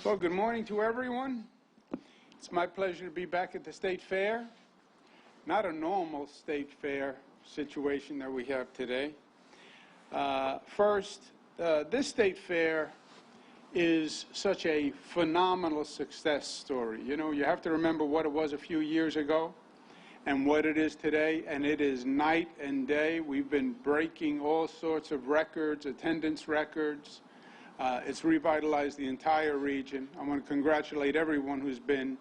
Well, good morning to everyone. It's my pleasure to be back at the State Fair. Not a normal State Fair situation that we have today. First, this State Fair is such a phenomenal success story. You know, you have to remember what it was a few years ago and what it is today, and it is night and day. We've been breaking all sorts of records, attendance records. It's revitalized the entire region. I want to congratulate everyone who's been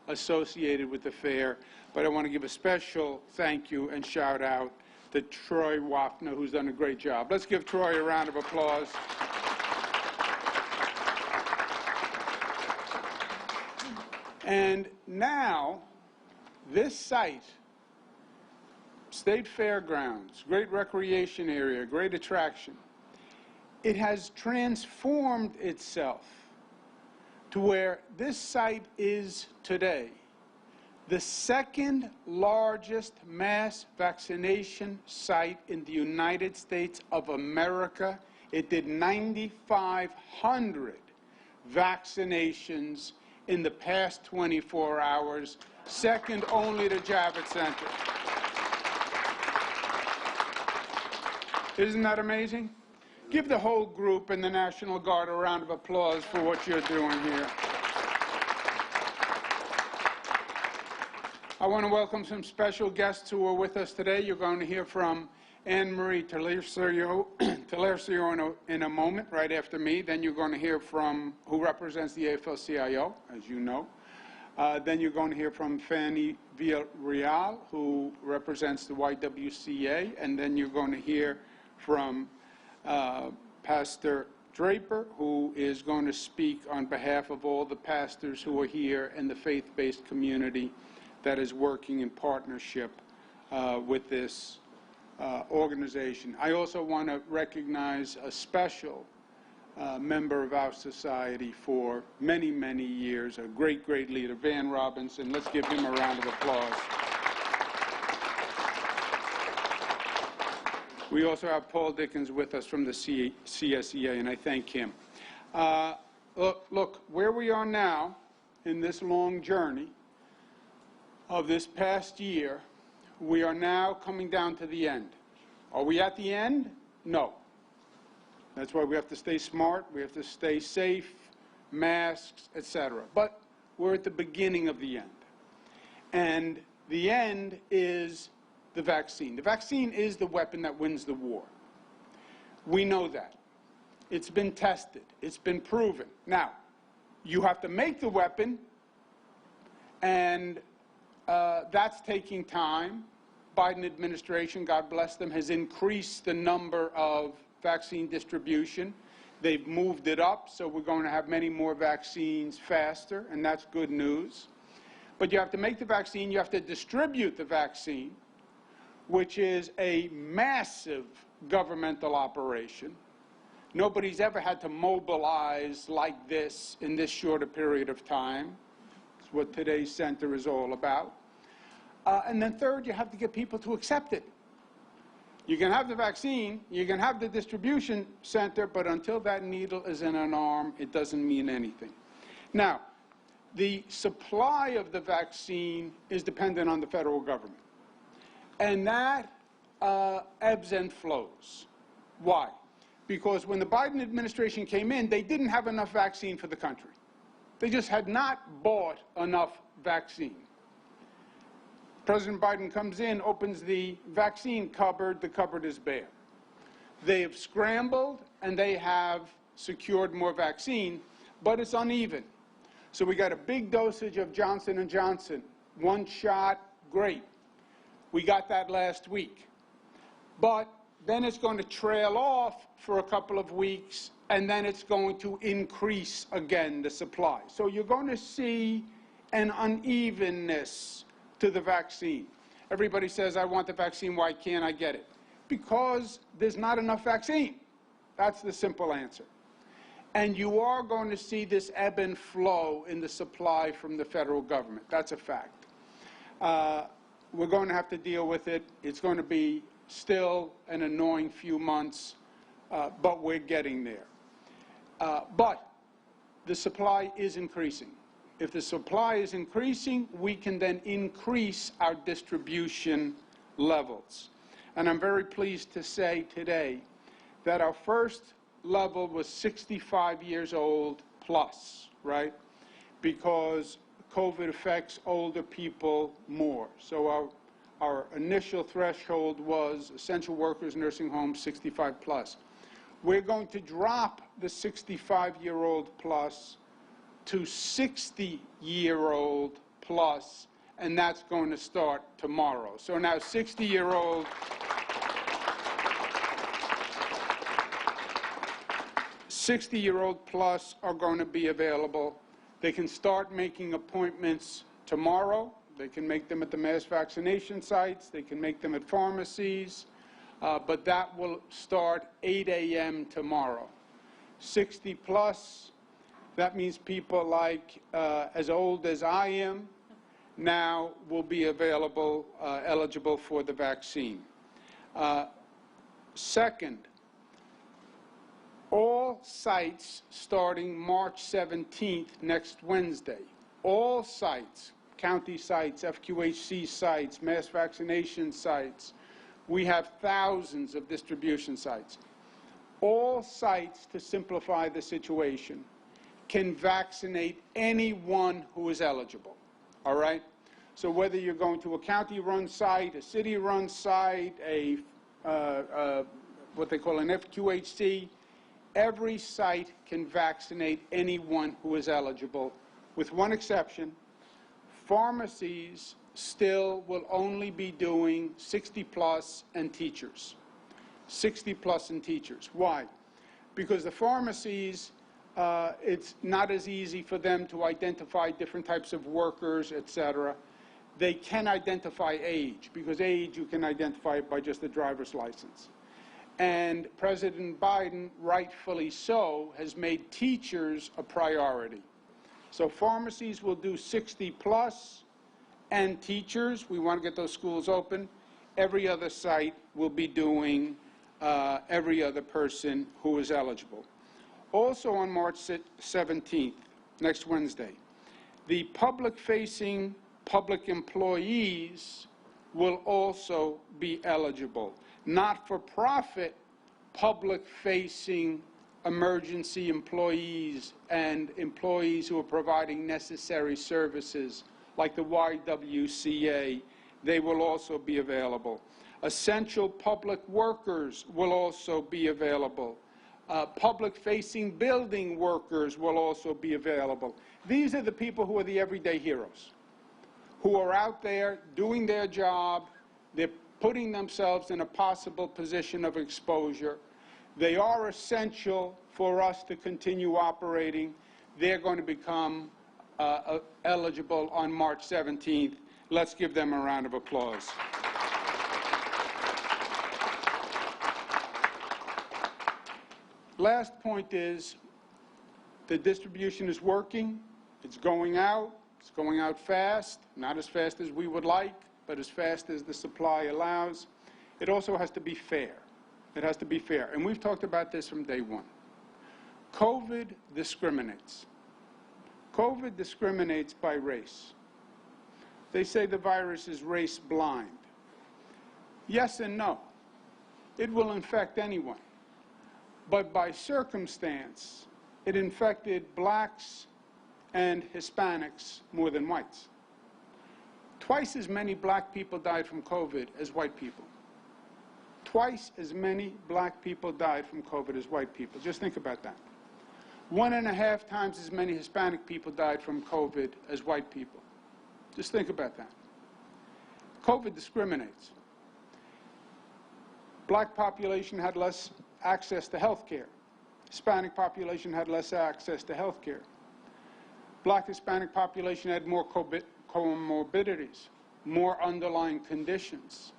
associated with the fair, but I want to give a special thank you and shout out to Troy Waffner, who's done a great job. Let's give Troy a round of applause. And now, this site, State Fairgrounds, great recreation area, great attraction, it has transformed itself to where this site is today the second largest mass vaccination site in the United States of America. It did 9,500 vaccinations in the past 24 hours, second only to Javits Center. Isn't that amazing? Give the whole group and the National Guard a round of applause for what you're doing here. I want to welcome some special guests who are with us today. You're going to hear from Anne Marie Talercio in a moment, right after me. Then you're going to hear from who represents the AFL-CIO, as you know. Then you're going to hear from Fanny Villarreal, who represents the YWCA. And then you're going to hear from Pastor Draper, who is going to speak on behalf of all the pastors who are here and the faith-based community that is working in partnership with this organization. I also want to recognize a special member of our society for many, many years, a great, great leader, Van Robinson. Let's give him a round of applause. We also have Paul Dickens with us from the CSEA, and I thank him. Look, where we are now in this long journey of this past year, we are now coming down to the end. Are we at the end? No. That's why we have to stay smart, we have to stay safe, masks, etc. But we're at the beginning of the end. And the end is the vaccine. The vaccine is the weapon that wins the war. We know that. It's been tested. It's been proven. Now, you have to make the weapon, and that's taking time. Biden administration, God bless them, has increased the number of vaccine distribution. They've moved it up, so we're going to have many more vaccines faster, and that's good news. But you have to make the vaccine, you have to distribute the vaccine, which is a massive governmental operation. Nobody's ever had to mobilize like this in this short a period of time. It's what today's center is all about. And then third, you have to get people to accept it. You can have the vaccine, you can have the distribution center, but until that needle is in an arm, it doesn't mean anything. Now, the supply of the vaccine is dependent on the federal government. And that ebbs and flows. Why? Because when the Biden administration came in, they didn't have enough vaccine for the country. They just had not bought enough vaccine. President Biden comes in, opens the vaccine cupboard, the cupboard is bare. They have scrambled and they have secured more vaccine, but it's uneven. So we got a big dosage of Johnson & Johnson. One shot, great. We got that last week. But then it's going to trail off for a couple of weeks, and then it's going to increase again, the supply. So you're going to see an unevenness to the vaccine. Everybody says, I want the vaccine, why can't I get it? Because there's not enough vaccine. That's the simple answer. And you are going to see this ebb and flow in the supply from the federal government. That's a fact. We're going to have to deal with it. It's going to be still an annoying few months, but we're getting there. But the supply is increasing. If the supply is increasing, we can then increase our distribution levels. And I'm very pleased to say today that our first level was 65 years old plus, right? Because COVID affects older people more. So our initial threshold was essential workers, nursing homes, 65 plus. We're going to drop the 65-year-old plus to 60-year-old plus, and that's going to start tomorrow. So now 60-year-old plus are going to be available. They can start making appointments tomorrow. They can make them at the mass vaccination sites. They can make them at pharmacies. But that will start 8 a.m. tomorrow. 60 plus, that means people like as old as I am now will be available, eligible for the vaccine. Second, all sites starting March 17th, next Wednesday, all sites, county sites, FQHC sites, mass vaccination sites, we have thousands of distribution sites. All sites, to simplify the situation, can vaccinate anyone who is eligible, all right? So whether you're going to a county-run site, a city-run site, what they call an FQHC, every site can vaccinate anyone who is eligible, with one exception. Pharmacies still will only be doing 60 plus and teachers. 60 plus and teachers. Why? Because the pharmacies, it's not as easy for them to identify different types of workers, etc. They can identify age, because age you can identify by just the driver's license. And President Biden, rightfully so, has made teachers a priority. So pharmacies will do 60 plus, and teachers, we want to get those schools open. Every other site will be doing every other person who is eligible. Also on March 17th, next Wednesday, the public-facing public employees will also be eligible. Not-for-profit public-facing emergency employees and employees who are providing necessary services like the YWCA, they will also be available. Essential public workers will also be available. Public-facing building workers will also be available. These are the people who are the everyday heroes, who are out there doing their job. They're putting themselves in a possible position of exposure. They are essential for us to continue operating. They're going to become eligible on March 17th. Let's give them a round of applause. Last point is the distribution is working. It's going out. It's going out fast, not as fast as we would like, but as fast as the supply allows. It also has to be fair. It has to be fair. And we've talked about this from day one. COVID discriminates. COVID discriminates by race. They say the virus is race blind. Yes and no. It will infect anyone. But by circumstance, it infected blacks and Hispanics more than whites. Twice as many black people died from COVID as white people. Twice as many black people died from COVID as white people. Just think about that. 1.5 times as many Hispanic people died from COVID as white people. Just think about that. COVID discriminates. Black population had less access to health care. Hispanic population had less access to health care. Black Hispanic population had more comorbidities, more underlying conditions.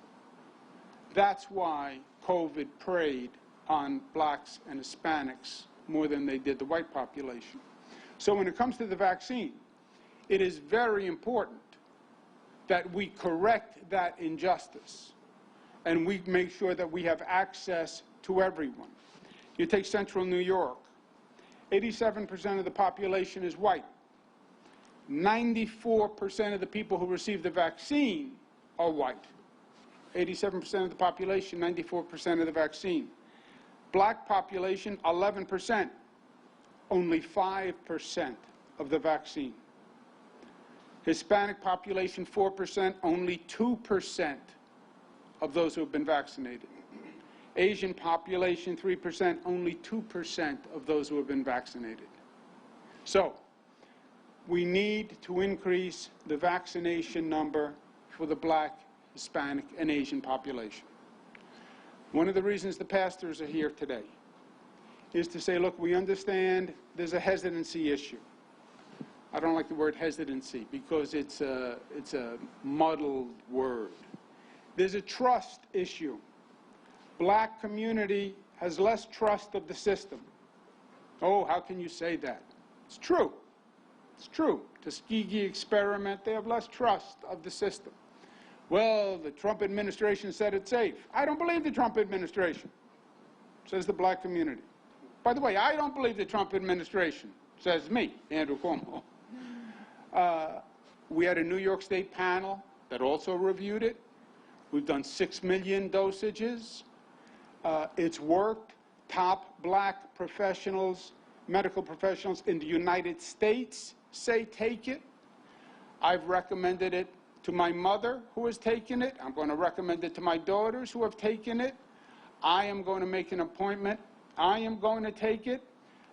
That's why COVID preyed on blacks and Hispanics more than they did the white population. So when it comes to the vaccine, it is very important that we correct that injustice and we make sure that we have access to everyone. You take Central New York. 87% of the population is white. 94% of the people who receive the vaccine are white. 87% of the population, 94% of the vaccine. Black population, 11%. Only 5% of the vaccine. Hispanic population, 4%. Only 2% of those who have been vaccinated. Asian population, 3%. Only 2% of those who have been vaccinated. So, we need to increase the vaccination number for the Black, Hispanic, and Asian population. One of the reasons the pastors are here today is to say, look, we understand there's a hesitancy issue. I don't like the word hesitancy because it's a muddled word. There's a trust issue. Black community has less trust of the system. Oh, how can you say that? It's true. It's true. Tuskegee experiment, they have less trust of the system. Well, the Trump administration said it's safe. I don't believe the Trump administration, says the black community. By the way, I don't believe the Trump administration, says me, Andrew Cuomo. We had a New York State panel that also reviewed it. We've done 6 million dosages. It's worked. Top black professionals, medical professionals in the United States say take it. I've recommended it to my mother who has taken it. I'm going to recommend it to my daughters who have taken it. I am going to make an appointment. I am going to take it.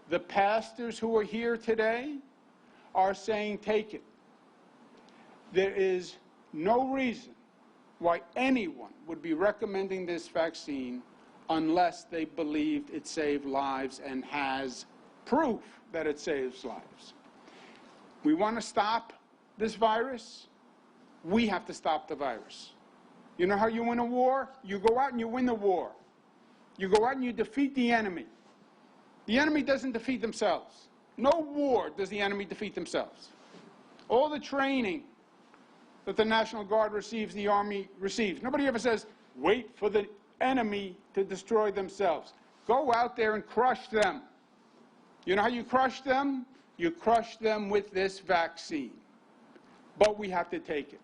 The pastors who are here today are saying take it. There is no reason why anyone would be recommending this vaccine unless they believed it saved lives and has proof that it saves lives. We want to stop this virus. We have to stop the virus. You know how you win a war? You go out and you win the war. You go out and you defeat the enemy. The enemy doesn't defeat themselves. No war does the enemy defeat themselves. All the training that the National Guard receives, the Army receives. Nobody ever says, wait for the enemy to destroy themselves. Go out there and crush them. You know how you crush them? You crush them with this vaccine. But we have to take it.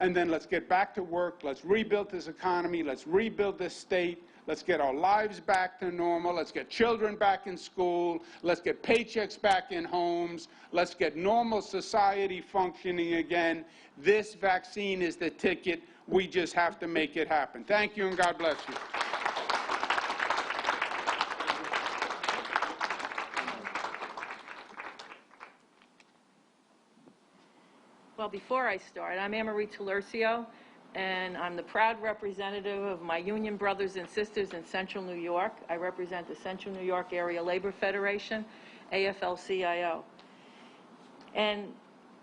And then let's get back to work. Let's rebuild this economy. Let's rebuild this state. Let's get our lives back to normal. Let's get children back in school. Let's get paychecks back in homes. Let's get normal society functioning again. This vaccine is the ticket. We just have to make it happen. Thank you, and God bless you. Well, before I start, I'm Anne-Marie Talercio, and I'm the proud representative of my union brothers and sisters in Central New York. I represent the Central New York Area Labor Federation, AFL-CIO. And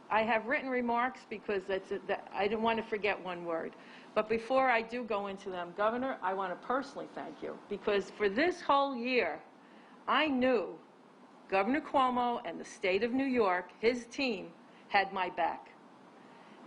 I have written remarks because I didn't want to forget one word. But before I do go into them, Governor, I want to personally thank you, because for this whole year, I knew Governor Cuomo and the state of New York, his team, had my back.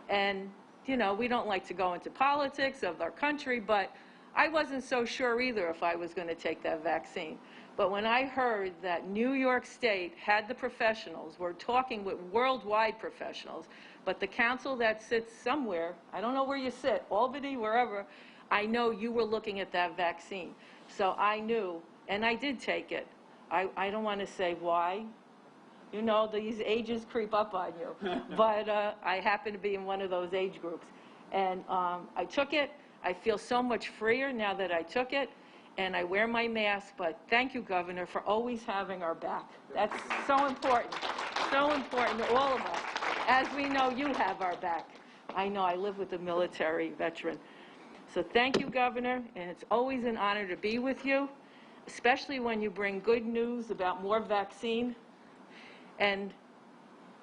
And, you know, we don't like to go into politics of our country, but I wasn't so sure either if I was going to take that vaccine. But when I heard that New York State had the professionals, we're talking with worldwide professionals, but the council that sits somewhere, I don't know where you sit, Albany, wherever, I know you were looking at that vaccine. So I knew, and I did take it. I don't want to say why. You know, these ages creep up on you. But I happen to be in one of those age groups. And I took it. I feel so much freer now that I took it. And I wear my mask. But thank you, Governor, for always having our back. That's so important to all of us. As we know, you have our back. I know, I live with a military veteran. So thank you, Governor. And it's always an honor to be with you, especially when you bring good news about more vaccine.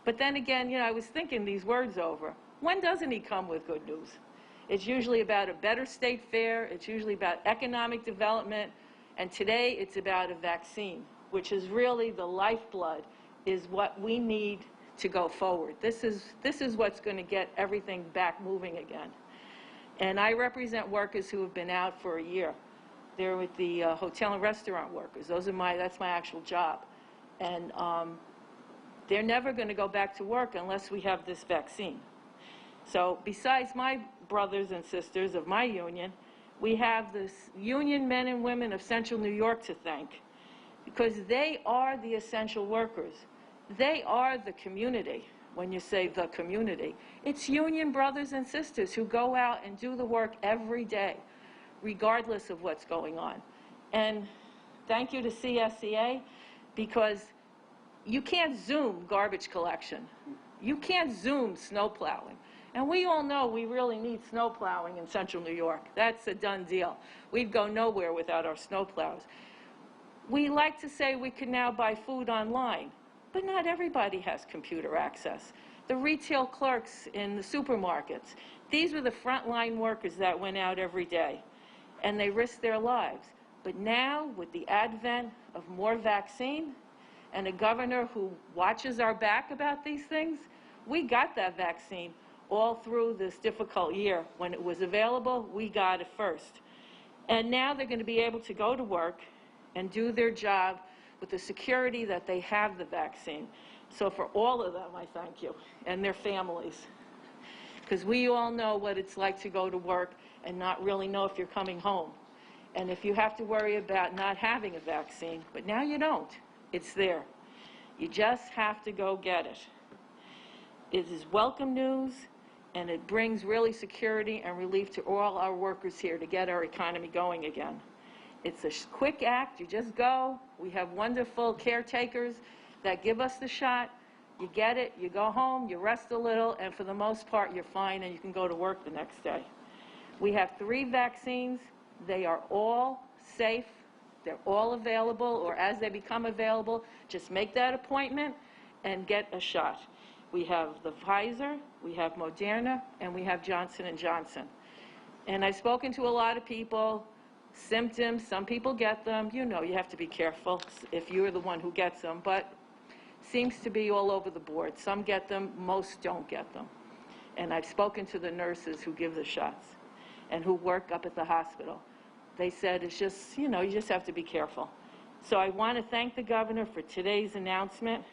But then again, you know, I was thinking these words over. When doesn't he come with good news? It's usually about a better state fair. It's usually about economic development. And today it's about a vaccine, which is really the lifeblood, is what we need to go forward. This is what's going to get everything back moving again. And I represent workers who have been out for a year. They're with the hotel and restaurant workers. That's my actual job. And they're never going to go back to work unless we have this vaccine. So besides my brothers and sisters of my union, we have the union men and women of Central New York to thank, because they are the essential workers. They are the community. When you say the community, it's union brothers and sisters who go out and do the work every day, regardless of what's going on. And thank you to CSEA, because you can't Zoom garbage collection. You can't Zoom snow plowing. And we all know we really need snow plowing in Central New York. That's a done deal. We'd go nowhere without our snow plows. We like to say we can now buy food online, but not everybody has computer access. The retail clerks in the supermarkets, these were the frontline workers that went out every day, and they risked their lives. But now, with the advent of more vaccine and a governor who watches our back about these things, we got that vaccine all through this difficult year. When it was available, we got it first. And now they're going to be able to go to work and do their job with the security that they have the vaccine. So for all of them, I thank you, and their families. Because we all know what it's like to go to work and not really know if you're coming home. And if you have to worry about not having a vaccine, but now you don't. It's there. You just have to go get it. It is welcome news, and it brings really security and relief to all our workers here to get our economy going again. It's a quick act. You just go. We have wonderful caretakers that give us the shot. You get it, you go home, you rest a little, and for the most part, you're fine, and you can go to work the next day. We have 3 vaccines. They are all safe. They're all available, or as they become available, just make that appointment and get a shot. We have the Pfizer, we have Moderna, and we have Johnson & Johnson. And I've spoken to a lot of people. Symptoms, some people get them. You know, you have to be careful if you're the one who gets them, but seems to be all over the board. Some get them, most don't get them. And I've spoken to the nurses who give the shots and who work up at the hospital. They said it's just, you know, you just have to be careful. So I want to thank the governor for today's announcement.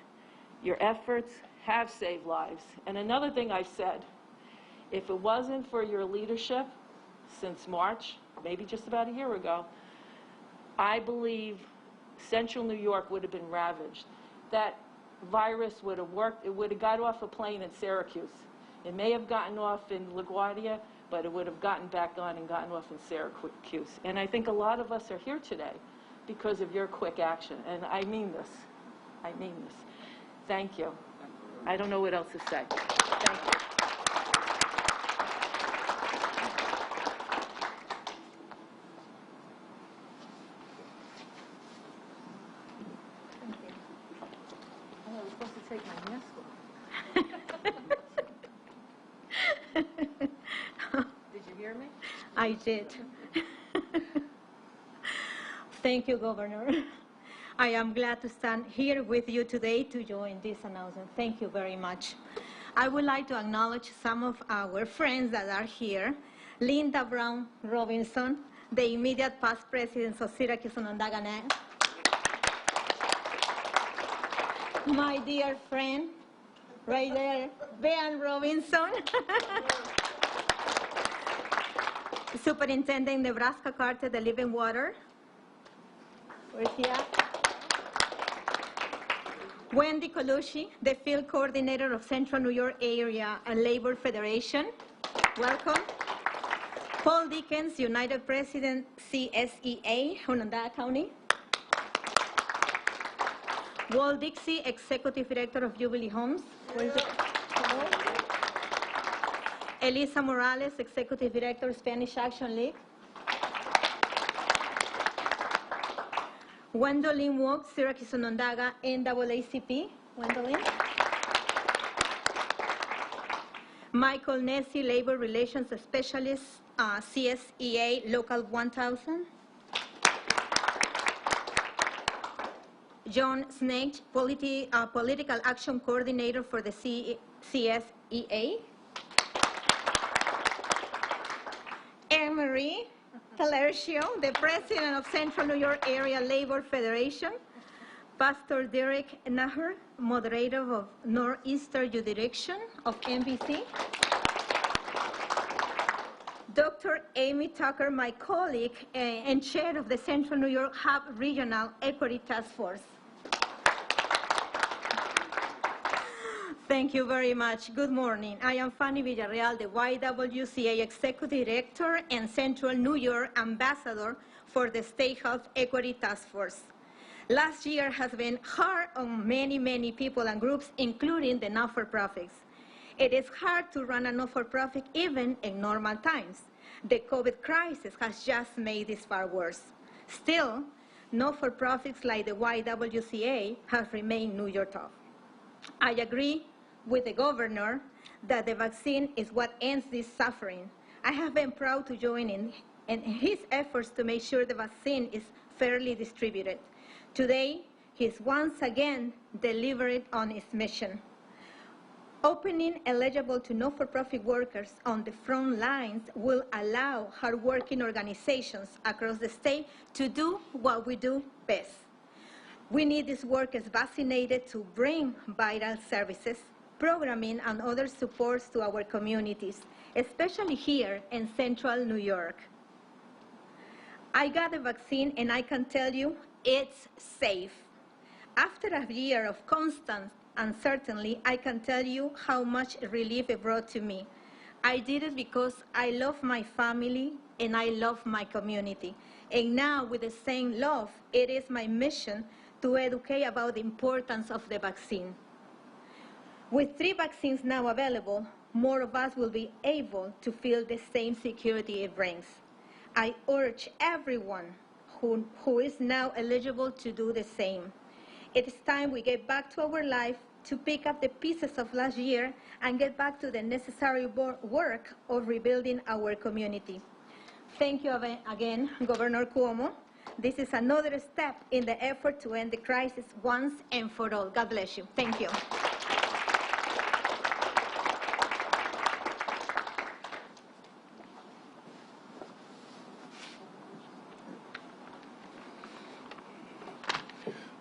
Your efforts have saved lives. And another thing I've said, if it wasn't for your leadership since March, maybe just about a year ago, I believe Central New York would have been ravaged. That virus would have worked, it would have got off a plane in Syracuse. It may have gotten off in LaGuardia, but it would have gotten back on and gotten off in Syracuse. And I think a lot of us are here today because of your quick action. And I mean this. I mean this. Thank you. I don't know what else to say. Thank you. Take my mask off. Did you hear me? I did. Thank you, Governor. I am glad to stand here with you today to join this announcement. Thank you very much. I would like to acknowledge some of our friends that are here. Linda Brown Robinson, the immediate past president of Syracuse Onondaga. My dear friend, right there, Ben Robinson. Superintendent Nebraska Carter, the Living Water. We're here. Wendy Colucci, the field coordinator of Central New York Area Labor Federation. Welcome. Paul Dickens, United President, CSEA, Onondaga County. Walt Dixie, Executive Director of Jubilee Homes. Hello. Elisa Morales, Executive Director, Spanish Action League. Gwendolyn Walk, Syracuse Onondaga, NAACP. Gwendolyn. Michael Nessie, Labor Relations Specialist, CSEA Local 1000. John Snake, Political Action Coordinator for the CSEA. Anne-Marie Talercio, the President of Central New York Area Labor Federation. Pastor Derek Naher, moderator of Northeastern Jurisdiction of NBC. Dr. Amy Tucker, my colleague and chair of the Central New York Hub Regional Equity Task Force. Thank you very much. Good morning. I am Fanny Villarreal, the YWCA Executive Director and Central New York Ambassador for the State Health Equity Task Force. Last year has been hard on many, many people and groups, including the not-for-profits. It is hard to run a not-for-profit even in normal times. The COVID crisis has just made this far worse. Still, not-for-profits like the YWCA have remained New York tough. I agree with the governor that the vaccine is what ends this suffering. I have been proud to join in his efforts to make sure the vaccine is fairly distributed. Today, he's once again delivered on his mission. Opening eligible to not-for-profit workers on the front lines will allow hardworking organizations across the state to do what we do best. We need these workers vaccinated to bring vital services, programming, and other supports to our communities, especially here in Central New York. I got the vaccine, and I can tell you it's safe. After a year of constant uncertainty, I can tell you how much relief it brought to me. I did it because I love my family and I love my community. And now, with the same love, it is my mission to educate about the importance of the vaccine. With 3 vaccines now available, more of us will be able to feel the same security it brings. I urge everyone who is now eligible to do the same. It is time we get back to our life, to pick up the pieces of last year and get back to the necessary work of rebuilding our community. Thank you again, Governor Cuomo. This is another step in the effort to end the crisis once and for all. God bless you. Thank you.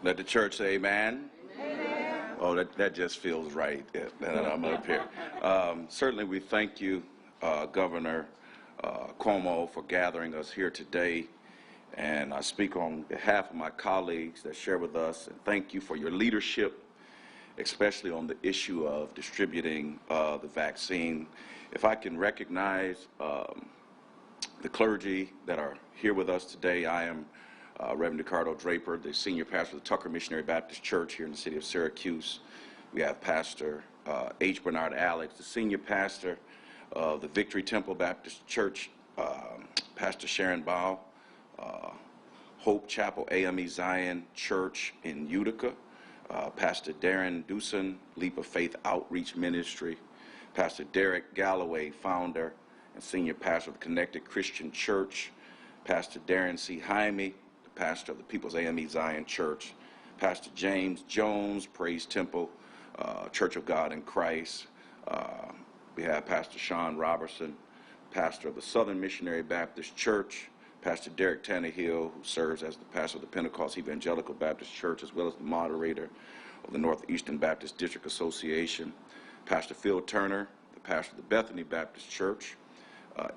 Let the church say amen. Amen. Oh, that just feels right. That I'm up here. Certainly we thank you, Governor Cuomo, for gathering us here today. And I speak on behalf of my colleagues that share with us, and thank you for your leadership, especially on the issue of distributing the vaccine. If I can recognize the clergy that are here with us today, I am Reverend Ricardo Draper, the senior pastor of the Tucker Missionary Baptist Church here in the city of Syracuse. We have Pastor H. Bernard Alex, the senior pastor of the Victory Temple Baptist Church, Pastor Sharon Bow, Hope Chapel AME Zion Church in Utica, Pastor Darren Dewson, Leap of Faith Outreach Ministry, Pastor Derek Galloway, founder and senior pastor of the Connected Christian Church, Pastor Darren C. Jaime, pastor of the People's AME Zion Church, Pastor James Jones, Praise Temple, Church of God in Christ. We have Pastor Sean Robertson, pastor of the Southern Missionary Baptist Church, Pastor Derek Tannehill, who serves as the pastor of the Pentecost Evangelical Baptist Church, as well as the moderator of the Northeastern Baptist District Association, Pastor Phil Turner, the pastor of the Bethany Baptist Church,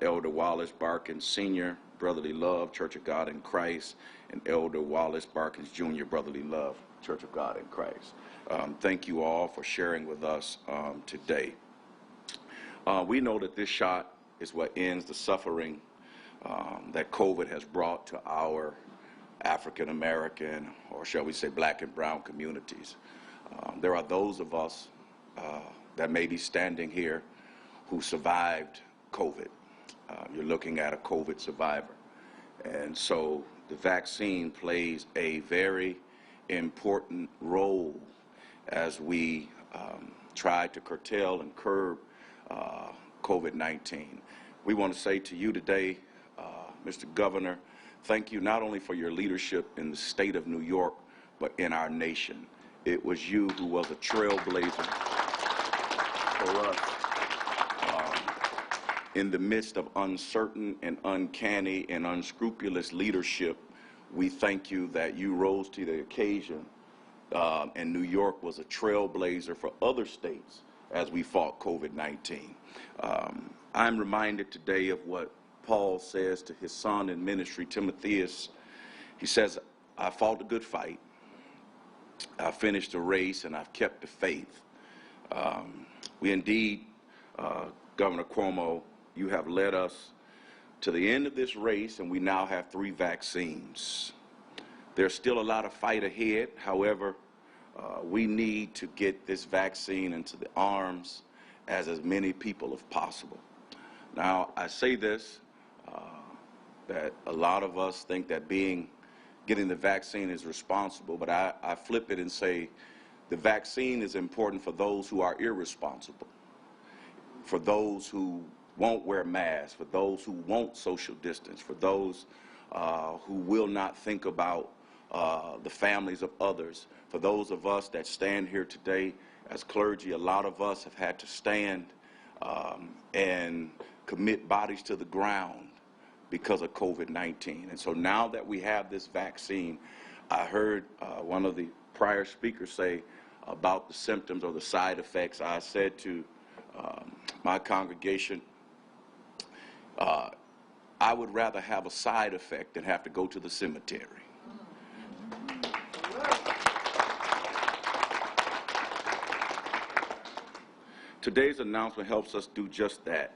Elder Wallace Barkins Sr., Brotherly Love, Church of God in Christ, and Elder Wallace Barkins Jr., Brotherly Love, Church of God in Christ. Thank you all for sharing with us today. We know that this shot is what ends the suffering that COVID has brought to our African American, or shall we say black and brown communities. There are those of us that may be standing here who survived COVID. You're looking at a COVID survivor. And so the vaccine plays a very important role as we try to curtail and curb COVID-19. We want to say to you today, Mr. Governor, thank you not only for your leadership in the state of New York, but in our nation. It was you who was a trailblazer for us. In the midst of uncertain and uncanny and unscrupulous leadership, we thank you that you rose to the occasion and New York was a trailblazer for other states as we fought COVID-19. I'm reminded today of what Paul says to his son in ministry, Timotheus. He says, I fought a good fight, I finished the race, and I've kept the faith. We indeed, Governor Cuomo, you have led us to the end of this race, and we now have 3 vaccines. There's still a lot of fight ahead. However, we need to get this vaccine into the arms as many people as possible. Now, I say this, that a lot of us think that getting the vaccine is responsible, but I flip it and say the vaccine is important for those who are irresponsible, for those who won't wear masks, for those who won't social distance, for those who will not think about the families of others, for those of us that stand here today as clergy. A lot of us have had to stand and commit bodies to the ground because of COVID-19. And so now that we have this vaccine, I heard one of the prior speakers say about the symptoms or the side effects. I said to my congregation, I would rather have a side effect than have to go to the cemetery. Today's announcement helps us do just that.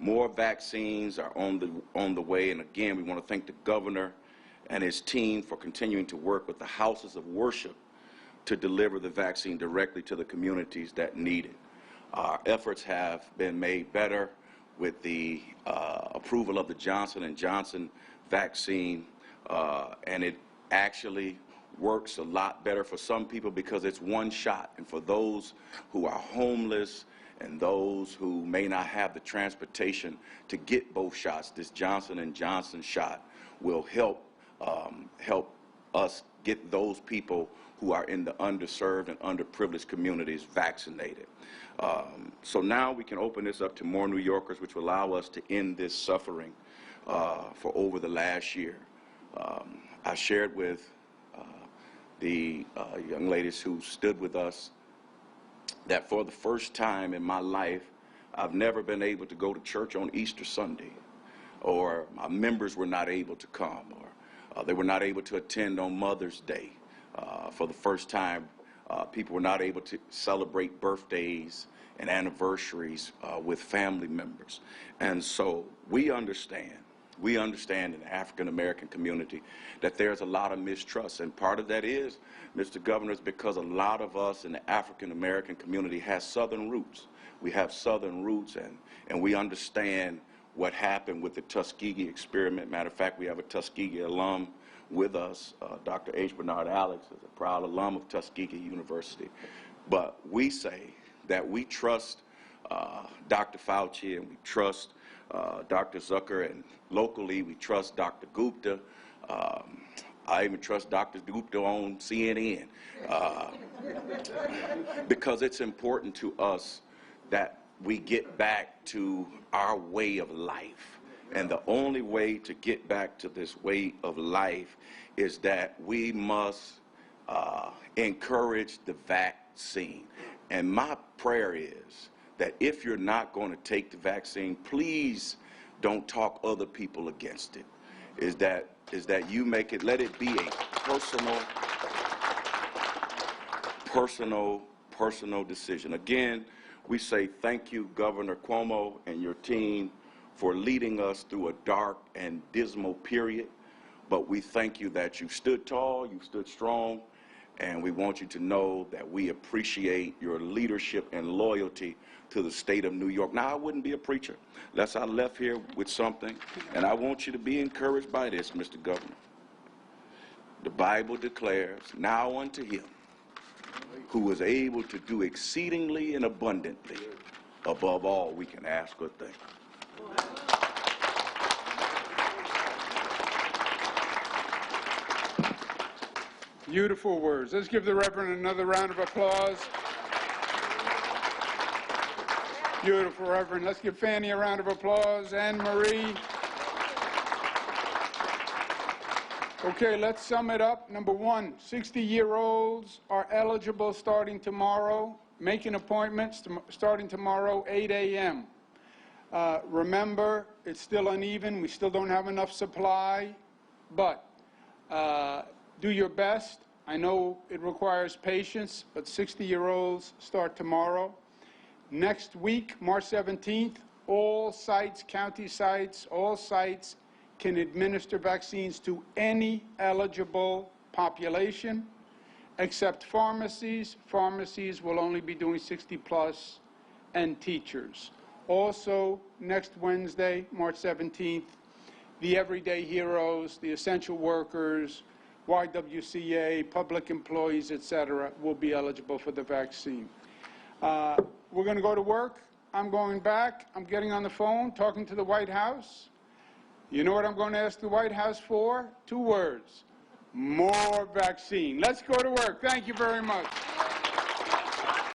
More vaccines are on the way, and again, we want to thank the governor and his team for continuing to work with the houses of worship to deliver the vaccine directly to the communities that need it. Our efforts have been made better with the approval of the Johnson & Johnson vaccine, and it actually works a lot better for some people because it's one shot. And for those who are homeless and those who may not have the transportation to get both shots, this Johnson & Johnson shot will help us get those people who are in the underserved and underprivileged communities vaccinated. So now we can open this up to more New Yorkers, which will allow us to end this suffering for over the last year. I shared with the young ladies who stood with us that for the first time in my life, I've never been able to go to church on Easter Sunday, or my members were not able to come, or they were not able to attend on Mother's Day. For the first time, people were not able to celebrate birthdays and anniversaries with family members. And so we understand in the African American community that there's a lot of mistrust. And part of that is, Mr. Governor, is because a lot of us in the African American community has Southern roots. We have Southern roots, and we understand what happened with the Tuskegee experiment. Matter of fact, we have a Tuskegee alum with us. Dr. H. Bernard Alex is a proud alum of Tuskegee University. But we say that we trust Dr. Fauci, and we trust Dr. Zucker, and locally we trust Dr. Gupta. I even trust Dr. Gupta on CNN because it's important to us that we get back to our way of life. And the only way to get back to this way of life is that we must encourage the vaccine. And my prayer is that if you're not going to take the vaccine, please don't talk other people against it. Is that you make it, let it be a personal decision. Again, we say thank you, Governor Cuomo and your team, for leading us through a dark and dismal period. But we thank you that you stood tall, you stood strong, and we want you to know that we appreciate your leadership and loyalty to the state of New York. Now, I wouldn't be a preacher unless I left here with something, and I want you to be encouraged by this, Mr. Governor. The Bible declares, now unto him who is able to do exceedingly and abundantly above all we can ask or think. Beautiful words. Let's give the Reverend another round of applause. Beautiful, Reverend. Let's give Fanny a round of applause. Anne Marie. Okay, let's sum it up. Number one, 60-year-olds are eligible starting tomorrow. Making appointments starting tomorrow, 8 a.m. Remember, it's still uneven. We still don't have enough supply, but do your best. I know it requires patience, but 60-year-olds start tomorrow. Next week, March 17th, all sites, county sites, all sites can administer vaccines to any eligible population, except pharmacies. Pharmacies will only be doing 60-plus, and teachers. Also, next Wednesday, March 17th, the everyday heroes, the essential workers, YWCA, public employees, etc., will be eligible for the vaccine. We're going to go to work. I'm going back. I'm getting on the phone, talking to the White House. You know what I'm going to ask the White House for? 2 words: more vaccine. Let's go to work. Thank you very much.